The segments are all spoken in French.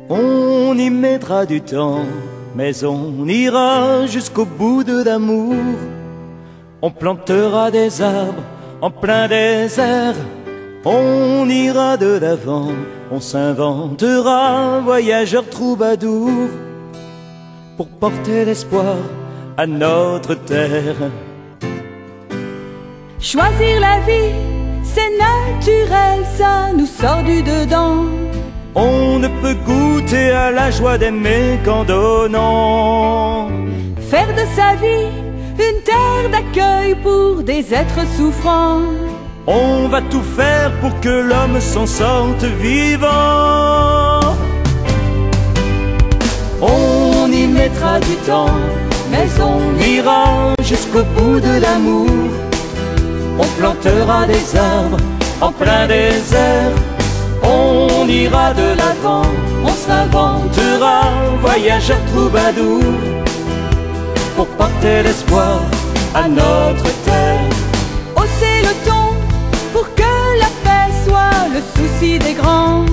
On y mettra du temps, mais on ira jusqu'au bout de l'amour. On plantera des arbres en plein désert. On ira de l'avant, on s'inventera voyageur troubadour pour porter l'espoir à notre terre. Choisir la vie, c'est naturel, ça nous sort du dedans. On ne peut goûter à la joie d'aimer qu'en donnant. Faire de sa vie une terre d'accueil pour des êtres souffrants. On va tout faire pour que l'homme s'en sorte vivant. On y mettra du temps, mais on ira jusqu'au bout de l'amour. On plantera des arbres en plein désert. On ira de l'avant, on s'inventera voyageur troubadour pour porter l'espoir à notre terre. Hausser le ton pour que la paix soit le souci des grands.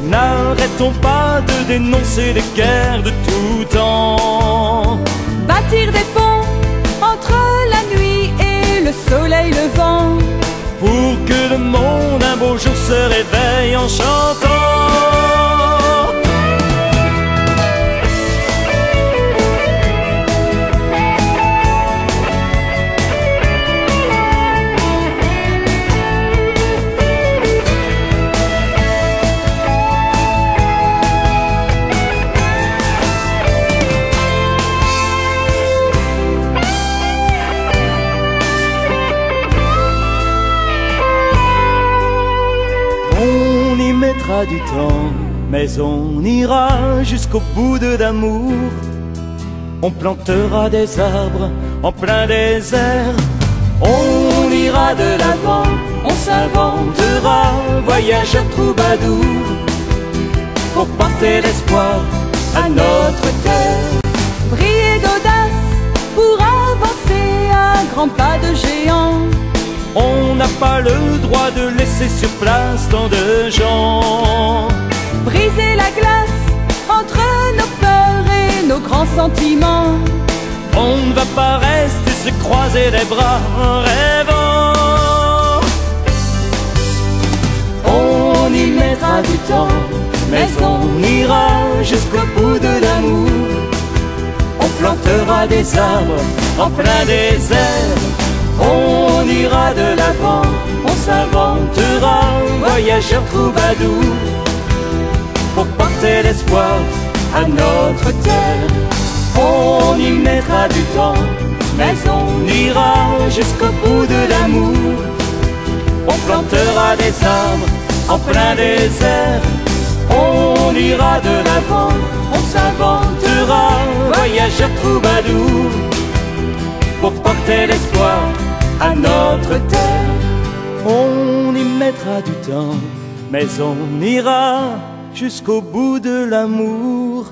N'arrêtons pas de dénoncer les guerres de tout temps. Bâtir des ponts entre la nuit et le soleil levant, pour que le monde un beau jour se réveille en chantant. On y mettra du temps, mais on ira jusqu'au bout de l'amour. On plantera des arbres en plein désert. On ira de l'avant, on s'inventera voyageur troubadour pour porter l'espoir à notre terre. briller d'audace pour avancer à grands pas de géant. On n'a pas le droit de laisser sur place tant de gens. Briser la glace entre nos peurs et nos grands sentiments. On ne va pas rester se croiser les bras en rêvant. On y mettra du temps, Mais on ira jusqu'au bout de l'amour. On plantera des arbres en plein désert. On ira de l'avant, on s'inventera voyageur troubadour pour porter l'espoir à notre terre. On y mettra du temps, mais on ira jusqu'au bout de l'amour. On plantera des arbres en plein désert. On ira de l'avant, on s'inventera voyageur troubadour pour porter l'espoir à notre terre. On y mettra du temps, mais on ira jusqu'au bout de l'amour.